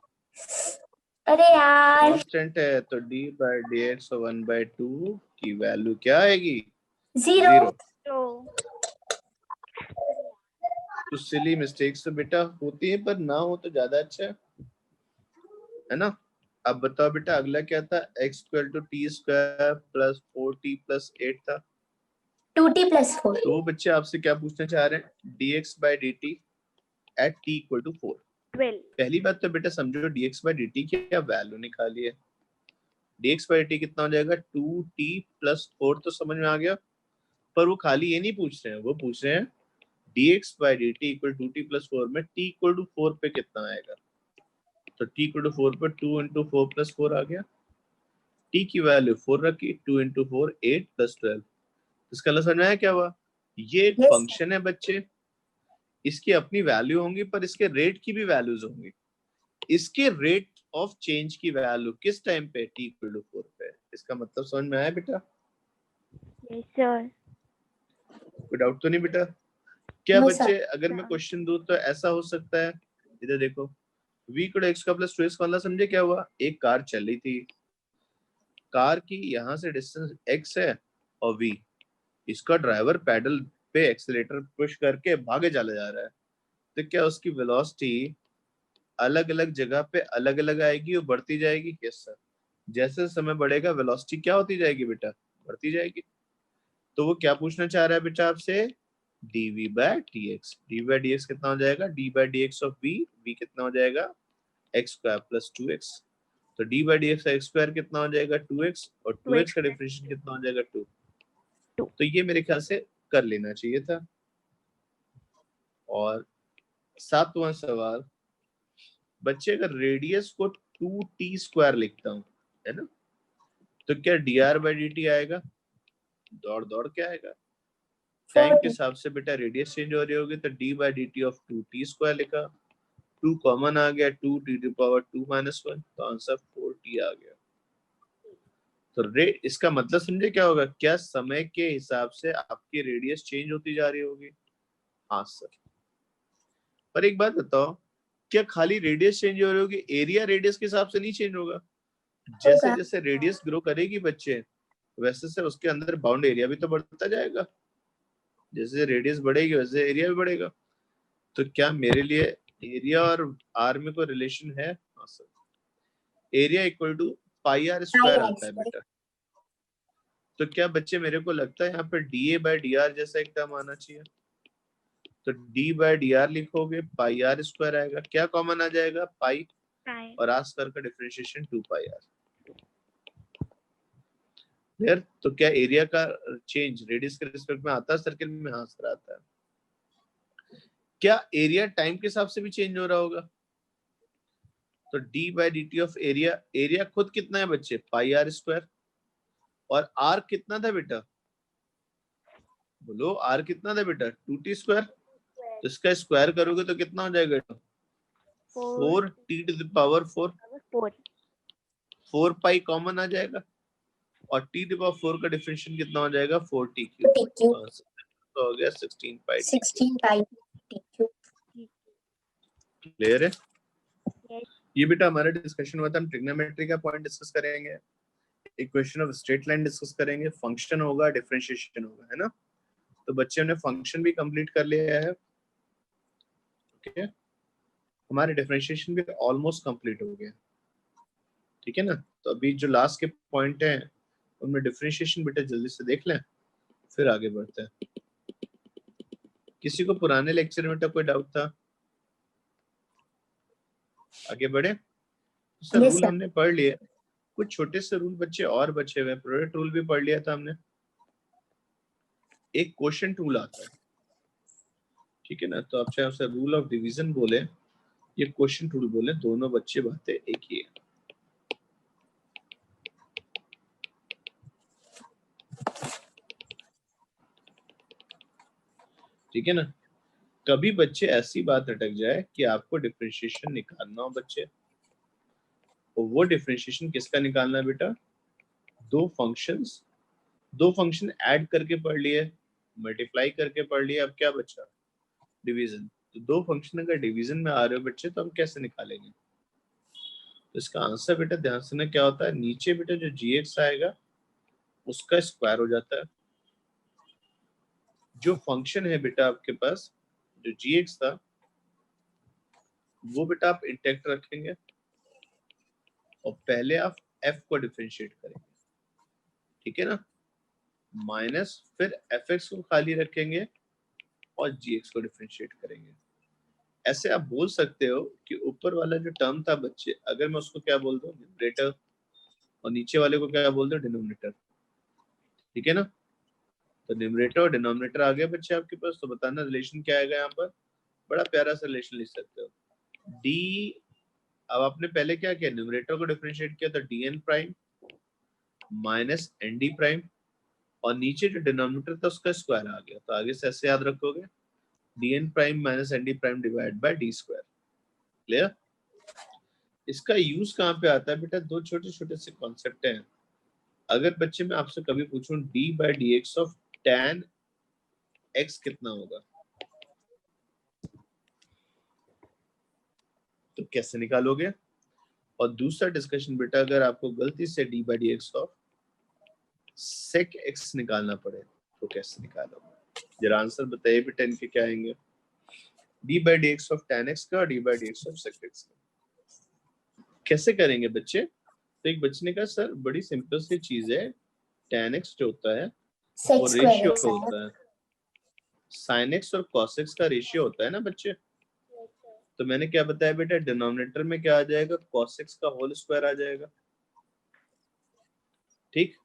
अरे यार. कांस्टेंट है तो d बाय dx 1/2 की वैल्यू क्या आएगी? 0. तो सिली मिस्टेक्स तो बेटा होती है, पर ना हो तो ज्यादा अच्छा है ना। अब बताओ बेटा अगला क्या था? x equal to t square plus 4t plus 8 था। 2t plus 4. तो वो बच्चे आपसे क्या पूछना चाह रहे हैं? dx by dt at t equal to 4। 12. पहली बात तो बेटा समझो dx बाय dt की क्या वैल्यू निकाली है। dx बाय dt कितना हो जाएगा? 2t प्लस 4 तो समझ में आ गया, पर वो खाली ये नहीं पूछ रहे हैं, वो पूछ रहे हैं dx by dt equal to t plus 4 में t इक्वल टू 4 पे कितना आएगा। तो t इक्वल टू 4 पर 2 इंटू 4 प्लस 4 आ गया। t की वैल्यू 4 रखी, 2 इंटू 4 8 प्लस 12। इसका मतलब समझ में आया क्या हुआ? ये एक Yes, sir. फंक्शन है बच्चे, इसकी अपनी वैल्यू होंगी पर इसके रेट की भी वैल्यूज होंगी। इसके रेट ऑफ चेंज की वैल्यू किस टाइम पे? t इक्वल टू 4 पे। इसका मतलब समझ में आया बेटा? Yes, sir. कोई डाउट तो नहीं बेटा? क्या No, बच्चे sir. अगर मैं क्वेश्चन दूं तो ऐसा हो सकता है, इधर देखो v इक्वल x का प्लस 2x वाला समझे क्या हुआ? एक कार चल रही थी, कार की यहाँ से डिस्टेंस x है और v, इसका ड्राइवर पैडल पे एक्सीलेटर पुश करके भागे चला जा रहा है, तो क्या उसकी वेलोसिटी अलग अलग जगह पे अलग अलग आएगी और बढ़ती जाएगी? Yes sir. जैसे समय बढ़ेगा वेलोसिटी क्या होती जाएगी बेटा? बढ़ती जाएगी। तो वो क्या पूछना चाह रहा है बेटा आपसे? dv by dx। dv by dx कितना हो जाएगा? d by dx of v, v कितना हो जाएगा? x square plus 2x। तो d by dx x square कितना हो जाएगा? 2x, और 2x का डिफरेंशियल कितना हो जाएगा? 2। तो ये मेरे ख्याल से कर लेना चाहिए था। और 7वां सवाल, बच्चे अगर रेडियस को 2t स्क्वायर लिखता हूँ, है ना, तो क्या dr बाय dt आएगा? दौड़ दौड़ क्या आएगा? टाइम के 4t. हिसाब से बेटा रेडियस चेंज हो रही होगी, तो d by dt of 2t square लिखा, 2 कॉमन आ गया, 2t टू पावर 2 माइनस 1, तो आंसर 4t आ गया। तो रेट, इसका मतलब समझे क्या होगा? क्या समय के हिसाब से आपकी रेडियस चेंज होती जा रही होगी? हाँ सर। पर एक बात बताओ, क्या खाली रेडियस चेंज हो रही होगी, एरिया रेडियस के हिसाब से नहीं चेंज होगा? जैसे होगा. जैसे रेडियस ग्रो करेगी बच्चे, वैसे से उसके अंदर बाउंड एरिया भी तो बढ़ता जाएगा। जैसे रेडियस बढ़ेगी वैसे एरिया भी बढ़ेगा। तो क्या मेरे लिए एरिया और आर में कोई रिलेशन है? हाँ sir. Area equal to pi r square आता है बेटा। तो क्या बच्चे मेरे को लगता है यहाँ पे d a by d r जैसा एक टर्म आना चाहिए। तो d बाय डी आर लिखोगे, पाई आर स्क्वायर आएगा, क्या कॉमन आ जाएगा? पाई, और आर स्क्वायर का डिफरेंशिएशन 2 पाई आर। क्लियर? तो क्या एरिया का चेंज रेडियस के रिस्पेक्ट में आता है सर्किल में? हाँ सर आता है। क्या एरिया टाइम के हिसाब से भी चेंज हो रहा होगा? तो d by d t of area, area खुद कितना है बच्चे? पाई आर स्क्वायर, और आर कितना था बेटा? बोलो आर कितना था बेटा? 2t square. तो इसका स्क्वायर करोगे तो कितना हो जाएगा? 4t to the power 4, 4 pi common आ जाएगा, और t टू पावर 4 का डिफरेंशियल कितना हो जाएगा? 4t cube. तो हो गया 16 पाई t। 16 pi t cube. Clear है? Yes. ये बेटा हमारा डिस्कशन हुआ था। हम ट्रिग्नोमेट्री का पॉइंट डिस्कस करेंगे, equation of straight line discuss करेंगे, फंक्शन होगा, डिफरेंशिएशन होगा, है ना। तो बच्चे ने फंक्शन भी कंप्लीट कर लिया है। ओके, हमारे डिफरेंशिएशन भी ऑलमोस्ट कंप्लीट हो गया, ठीक है ना। तो अभी जो लास्ट के पॉइंट हैं उनमें डिफरेंशिएशन बेटा जल्दी से देख लें। फिर आगे बढ़ते हैं। किसी को पुराने लेक्चर में कोई डाउट था? आगे बढ़े। Sir Yes, rule sir. हमने पढ़ लिए, कुछ छोटे से रूल बच्चे और बचे हुए। प्रोडक्ट रूल भी पढ़ लिया था हमने। एक क्वेश्चन टूल आता है, ठीक है ना, तो आप चाहे उसे रूल ऑफ डिवीजन बोले ये क्वेश्चन टूल बोले, दोनों बच्चे बातें एक ही है। ठीक है ना। कभी बच्चे ऐसी बात अटक जाए कि आपको डिफरेंशिएशन निकालना हो बच्चे, तो वो डिफरेंशिएशन किसका निकालना है बेटा? दो फंक्शन ऐड करके पढ़ लिए, मल्टीप्लाई करके पढ़ लिए, अब क्या बचा? डिवीजन। तो दो फंक्शन अगर डिवीजन में आ रहे हो बच्चे तो हम कैसे निकालेंगे? तो इसका आंसर बेटा ध्यान से ना क्या होता है, नीचे बेटा जो gx आएगा उसका स्क्वायर हो जाता है। जो फंक्शन है बेटा आपके पास जो gx था वो बेटा आप इंटैक्ट रखेंगे और पहले आप f को डिफरेंशिएट करेंगे, ठीक है ना, माइनस फिर fx को खाली रखेंगे और gx को डिफरेंशिएट करेंगे। ऐसे आप बोल सकते हो कि ऊपर वाला जो टर्म था बच्चे, अगर मैं उसको क्या बोल दूं, न्यूमरेटर, और नीचे वाले को क्या बोल दूं, डिनोमिनेटर, ठीक है ना। तो न्यूमरेटर और डिनोमिनेटर आ गए बच्चे आपके पास, तो बताना रिलेशन क्या आएगा यहाँ पर। बड़ा प्यारा सा रिलेशन लिख सकते हो, डी, अब आपने पहले क्या किया, न्यूमरेटर को डिफरेंशिएट किया तो dn prime minus nd prime, और नीचे जो डिनोमिनेटर था उसका स्क्वायर आ गया, तो आगे से ऐसे याद रखोगे, dn prime minus nd prime divide by d square. Clear? इसका यूज कहाँ पे आता है बेटा? दो छोटे छोटे से कॉन्सेप्ट हैं। अगर बच्चे मैं आपसे कभी पूछूं d by dx of tan x कितना होगा, तो कैसे निकालोगे? और दूसरा डिस्कशन बेटा, अगर आपको गलती से d by dx of sec x निकालना पड़े तो कैसे निकालोगे? जरा आंसर बताइए बेटा, इनके क्या आएंगे? d by dx of tan x का और d by dx of sec x का कैसे करेंगे बच्चे? तो एक बच्चे ने कहा सर बड़ी सिंपल सी चीज है, tan x जो होता है Sec वो square रेशियो x. होता है, sin x और cos x का रेशियो होता है ना बच्चे। तो मैंने क्या बताया बेटा, डिनोमिनेटर में क्या आ जाएगा, cos x का होल स्क्वायर आ जाएगा, ठीक।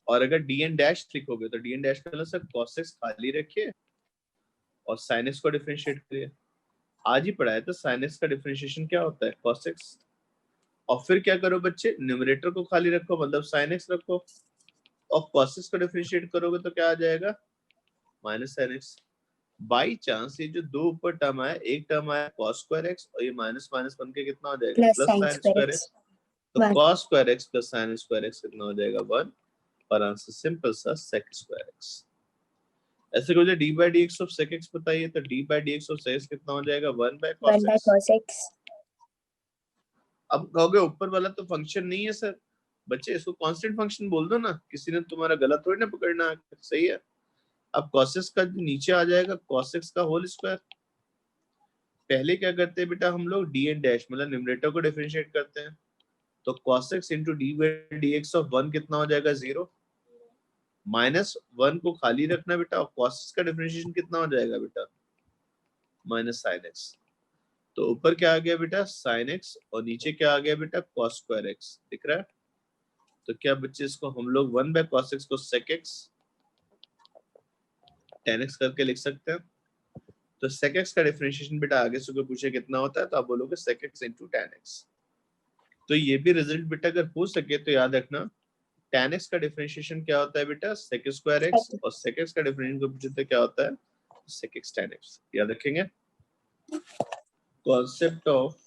और अगर dn डैश लिखोगे तो dn डैश का मतलब सर cos x खाली रखिए और sin x को डिफरेंशिएट करिए। आज ही पढ़ाया था sin x का डिफरेंशिएशन क्या होता है, cos x, और फिर क्या करो बच्चे, न्यूमरेटर को खाली रखो मतलब sin x रखो, और cos x को डिफरेंशिएट करोगे तो क्या आ जाएगा, minus sin x। By chance ये जो दो ऊपर टर्म आया, एक टर्म आया cos स्क्वायर x और ये माइनस माइनस बन के कितना हो जाएगा, Plus plus sin sin square square x. x। तो One. cos square x plus sin square x कितना हो जाएगा, 1, और आंसर सिंपल सा sec स्क्वायर x। ऐसे को D by D x of sec x बताइए, तो D by D x of sec x कितना हो जाएगा, 1 bye cos 1 by x। cos x. अब कहोगे ऊपर वाला तो फंक्शन नहीं है सर, बच्चे इसको कांस्टेंट फंक्शन बोल दो ना, किसी ने तुम्हारा गलत थोड़ी ना पकड़ना है, सही है। अब cos x का नीचे आ जाएगा cos x का होल स्क्वायर। पहले क्या करते हैं बेटा हम लोग, dn डैश मतलब न्यूमरेटर को डिफरेंशिएट करते हैं, तो cos x into D by D x of 1 कितना हो जाएगा, 0, माइनस 1 को खाली रखना बेटा, और cos x का डिफरेंशिएशन कितना हो जाएगा बेटा, माइनस sin x। तो ऊपर क्या आ गया बेटा, sin x, और नीचे क्या आ गया बेटा, cos स्क्वायर x, दिख रहा है। तो क्या बच्चे इसको हम लोग 1 बाय cos x को sec x tan x करके लिख सकते हैं। तो sec x का डिफरेंशिएशन बेटा आगे से कोई पूछे कितना होता है तो आप बोलोगे sec x into tan x। तो ये भी रिजल्ट बेटा अगर पूछ सके तो याद रखना, tan x का डिफरेंशिएशन क्या होता है बेटा, sec स्क्वायर x, और sec x का डिफरेंशिएशन को पूछे तो क्या होता है, sec x tan x। याद रखेंगे concept of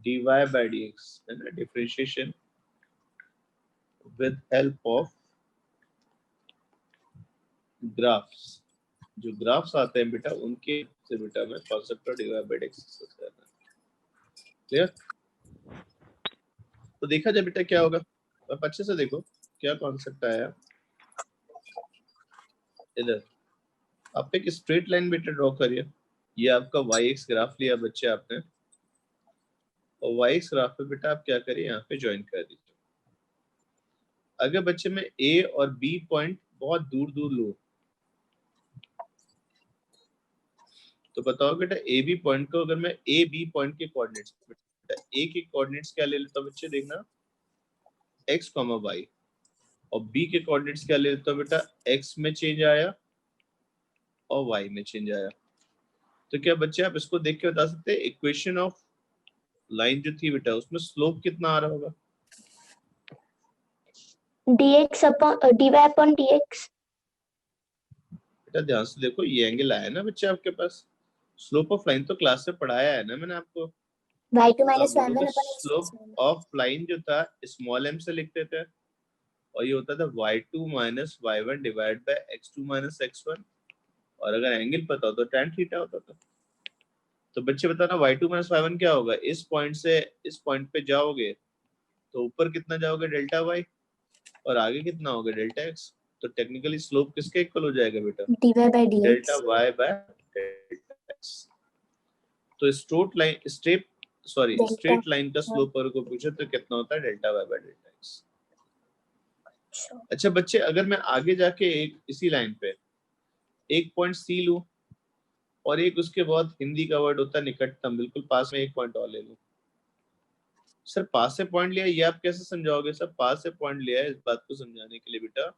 dy by dx है ना, differentiation with help of graphs. जो ग्राफ्स आते हैं बेटा उनके से बेटा मैं concept of dy by dx discuss करना है। क्लियर? तो देखा जाए बेटा क्या होगा, आप अच्छे से देखो क्या कॉन्सेप्ट आया। इधर आप एक स्ट्रेट लाइन बेटा ड्रॉ करिए, ये आपका y-x ग्राफ लिया बच्चे आपने, और y-x ग्राफ पे बेटा आप क्या करिए, यहाँ पे ज्वाइन कर दीजिए। अगर बच्चे में ए और बी पॉइंट बहुत दूर दूर लो तो बताओ बेटा ए बी पॉइंट को अगर मैं ए बी पॉइंट के कोऑर्डिनेट्स, बेटा ए के कोऑर्डिनेट्स क्या ले लेता हूं बच्चे, देखना x, y, और बी के कोऑर्डिनेट्स क्या ले लेता हूं बेटा, x में चेंज आया और y में चेंज आया। तो क्या बच्चे आप इसको देख के बता सकते हैं इक्वेशन ऑफ लाइन जो थी बेटा उसमें स्लोप कितना आ रहा होगा? dx upon dy upon dx. बेटा ध्यान से देखो, ये एंगल आया ना बच्चे आपके पास, स्लोप ऑफ लाइन तो क्लास से पढ़ाया है ना मैंने आपको। y2 आप minus बोलोगे y1 upon slope x. Of line जो था स्मॉल m से लिखते थे और ये होता था y2 minus y1 divide by x2 minus x1, और अगर एंगल पता हो तो tan थीटा होता था। तो बच्चे बताना y2 माइनस y1 क्या होगा, इस पॉइंट से इस पॉइंट पे जाओगे तो ऊपर कितना जाओगे डेल्टा y और आगे कितना होगा डेल्टा x। तो टेक्निकली स्लोप किसके इक्वल हो जाएगा बेटा, dy by dx. Delta y by delta x। तो स्ट्रेट लाइन का स्लोप अगर को पूछे तो कितना होता है, delta y by delta x। अच्छा बच्चे अगर मैं आगे जाके एक इसी लाइन पे एक पॉइंट सी लूं और एक उसके बाद हिंदी का वर्ड होता है निकटतम, बिल्कुल पास में एक पॉइंट और ले लूं। सर पास से पॉइंट लिया, ये आप कैसे समझाओगे? सर पास से पॉइंट लिया है, इस बात को समझाने के लिए बेटा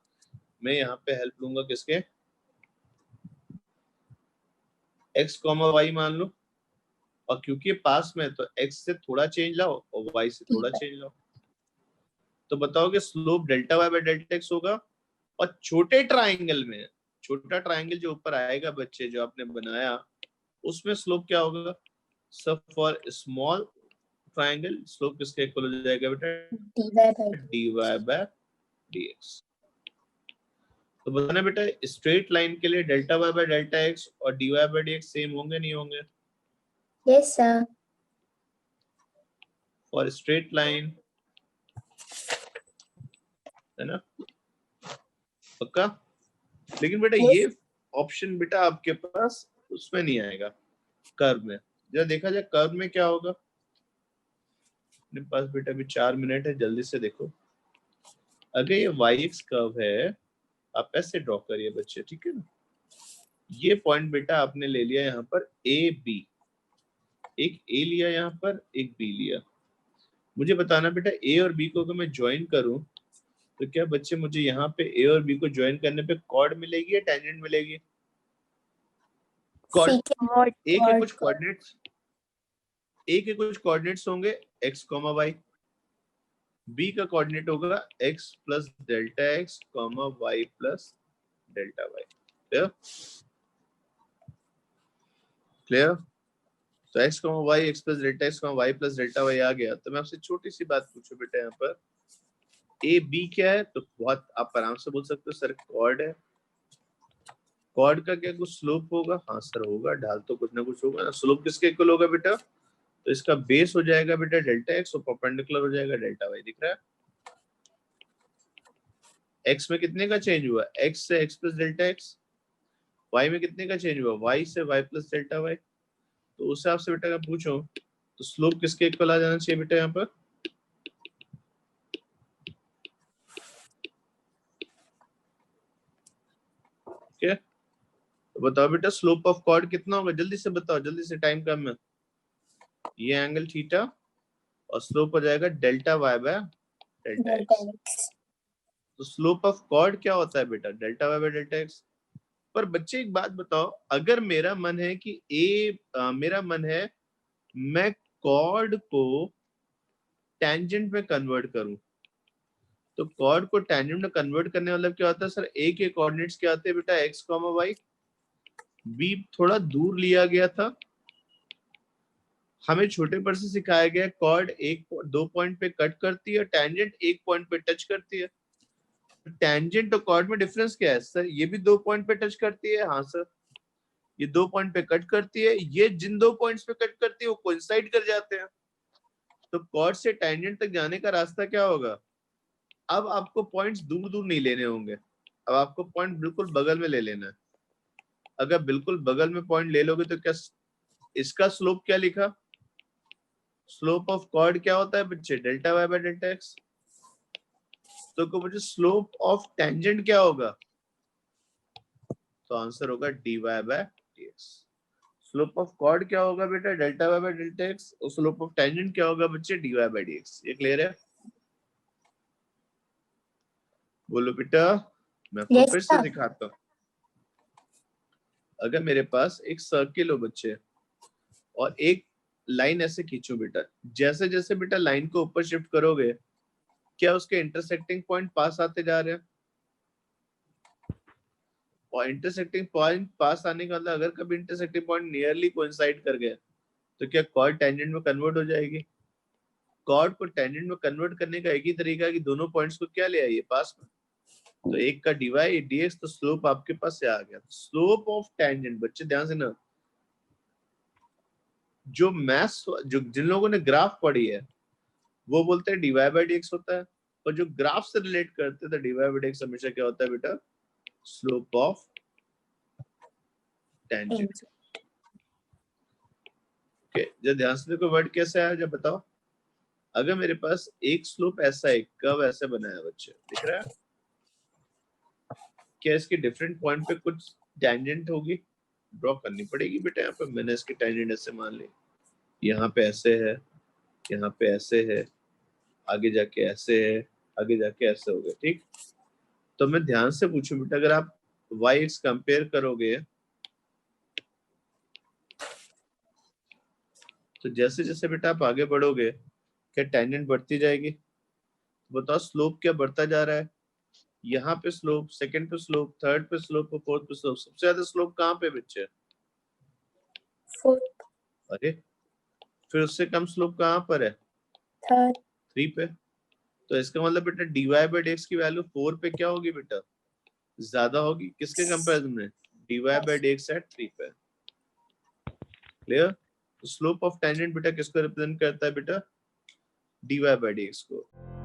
मैं यहाँ पे हेल्प लूंगा किसके, x, y मान लो, और क्योंकि पास में तो x से थोड़ा चेंज लाओ और y से थोड़ा चेंज लाओ, तो बताओ कि slope delta y by delta x होगा। और छोटे ट्राइंगल में, छोटा ट्राइंगल जो ऊपर आएगा बच्चे जो आपने बनाया उसमें स्लोप क्या होगा, सब फॉर स्मॉल ट्राइंगल स्लोप किसके इक्वल हो जाएगा बेटा, dy बाय dx। तो बताना बेटा स्ट्रेट लाइन के लिए delta y by delta x और dy बाय dx सेम होंगे नहीं होंगे? Yes sir. और स्ट्रेट लाइन है ना, पक्का? लेकिन बेटा Yes. ये ऑप्शन बेटा आपके पास उसमें नहीं आएगा, कर्व में। जरा देखा जाए कर्व में क्या होगा। मेरे पास बेटा अभी 4 मिनट है, जल्दी से देखो। अगर ये y-x कर्व है आप ऐसे ड्रॉ करिए बच्चे, ठीक है ना। ये पॉइंट बेटा आपने ले लिया यहाँ पर a b, एक a लिया यहाँ पर, एक b लिया। मुझे बताना बेटा a और b को अगर मैं ज्वाइन करूं तो क्या बच्चे मुझे यहाँ पे a और b को ज्वाइन करने पे कॉर्ड मिलेगी या टेंजेंट मिलेगी? कॉर्ड। a के कुछ कोऑर्डिनेट्स, a के कुछ कोऑर्डिनेट्स होंगे x, y, b का कोऑर्डिनेट होगा x plus delta x, y plus delta y। Clear? Clear? तो x, y, x plus delta x, y plus delta y आ गया। तो मैं आपसे छोटी सी बात पूछूं बेटा, यहाँ पर a b क्या है? तो बहुत आप आराम से बोल सकते हो सर कॉर्ड है। कॉर्ड का क्या कुछ स्लोप होगा? हाँ सर होगा, ढाल तो कुछ ना कुछ होगा ना। स्लोप किसके इक्वल होगा बेटा? तो इसका बेस हो जाएगा बेटा डेल्टा x और परपेंडिकुलर हो जाएगा डेल्टा y। दिख रहा है? x में कितने का चेंज हुआ? x से x plus delta x। y में कितने का चेंज हुआ? y से y प्लस डेल्टा y। तो उस हिसाब से बेटा अगर पूछो तो स्लोप किसके इक्वल आ जाना चाहिए बेटा यहाँ पर? क्या तो बताओ बेटा स्लोप ऑफ कॉर्ड कितना होगा? जल्दी से बताओ, जल्दी से, टाइम कम है। ये एंगल थीटा और स्लोप हो जाएगा delta y by delta x। तो स्लोप ऑफ कॉर्ड क्या होता है बेटा? Delta y by delta x। पर बच्चे एक बात बताओ, अगर मेरा मन है कि मेरा मन है मैं कॉर्ड को टेंजेंट में कन्वर्ट करूं, तो कॉर्ड को टेंजेंट में कन्वर्ट करने वाला क्या होता है सर? a के कोऑर्डिनेट्स क्या आते हैं बेटा? x, y। b थोड़ा दूर लिया गया था, हमें छोटे पर से सिखाया गया कॉर्ड एक दो पॉइंट पे कट करती है, टेंजेंट एक पॉइंट पे टच करती है। टेंजेंट और कॉर्ड में डिफरेंस क्या है सर? ये भी 2 पॉइंट पे टच करती है, हाँ सर। ये 2 पॉइंट पे कट करती है, ये जिन 2 पॉइंट्स पे कट करती है वो कोइंसाइड कर जाते हैं। तो कॉर्ड से टेंजेंट तक जाने का रास्ता क्या होगा? अब आपको पॉइंट्स दूर दूर नहीं लेने होंगे, अब आपको पॉइंट बिल्कुल बगल में ले लेना है। अगर बिल्कुल बगल में पॉइंट ले लोगे तो क्या इसका स्लोप क्या लिखा? स्लोप ऑफ कॉर्ड क्या होता है बच्चे? Delta y by delta x। तो को मुझे स्लोप ऑफ टेंजेंट क्या होगा, तो आंसर होगा dy by dx। Slope of chord क्या होगा बेटा, delta y by delta x, और स्लोप ऑफ टेंजेंट क्या होगा बच्चे, dy बाय dx। ये क्लियर है? बोलो बेटा, मैं आपको Yes, फिर से sir. दिखाता हूँ। अगर मेरे पास एक सर्किल हो बच्चे और एक लाइन ऐसे खींचो बेटा, जैसे जैसे बेटा लाइन को ऊपर शिफ्ट करोगे क्या उसके इंटरसेक्टिंग पॉइंट पास आते जा रहे हैं, और इंटरसेक्टिंग पॉइंट पास आने का मतलब अगर कभी इंटरसेक्टिंग पॉइंट नियरली कोइंसाइड कर गया तो क्या कॉर्ड टेंजेंट में कन्वर्ट हो जाएगी। कॉर्ड को टेंजेंट में कन्वर्ट करने का एक ही तरीका है कि दोनों पॉइंट्स को क्या ले आइए पास में, तो एक का डीवाई डीएक्स, तो स्लोप आपके पास से आ गया। स्लोप ऑफ टेंजेंट बच्चे ध्यान से ना, जो मैथ्स जो जिन लोगों ने ग्राफ पढ़ी है वो बोलते हैं डीवाई बाय डीएक्स होता है, और जो ग्राफ से रिलेट करते हैं तो डीवाई बाय डीएक्स हमेशा क्या होता है बेटा, स्लोप ऑफ टेंजेंट। ओके, जब ध्यान से देखो वर्ड कैसे आया जब बताओ। अगर मेरे पास एक स्लोप ऐसा है, कर्व ऐसे बनाया बच्चे, दिख रहा है क्या, इसके डिफरेंट पॉइंट पे कुछ टेंजेंट होगी, ड्रॉ करनी पड़ेगी बेटा। यहाँ पे मैंने इसकी टेंजेंट ऐसे मान ली, यहाँ पे ऐसे है, यहाँ पे ऐसे है, आगे जाके ऐसे है, आगे जाके ऐसे हो गया, ठीक। तो मैं ध्यान से पूछूं बेटा, अगर आप y x कंपेयर करोगे तो जैसे जैसे बेटा आप आगे बढ़ोगे क्या टेंजेंट बढ़ती जाएगी, बताओ स्लोप क्या बढ़ता जा रहा है। यहाँ पे स्लोप, सेकंड पे स्लोप, थर्ड पे स्लोप और फोर्थ पे स्लोप। सबसे ज्यादा स्लोप कहाँ पे बच्चे, 4, अरे फिर उससे कम स्लोप कहाँ पर है, 3rd, 3 पे। तो इसका मतलब बेटा dy बाय dx की वैल्यू 4 पे क्या होगी बेटा, ज्यादा होगी, किसके कंपैरिजन में, dy बाय dx एट 3 पे। क्लियर? स्लोप ऑफ टेंजेंट बेटा किसको रिप्रेजेंट करता है बेटा, dy बाय dx को।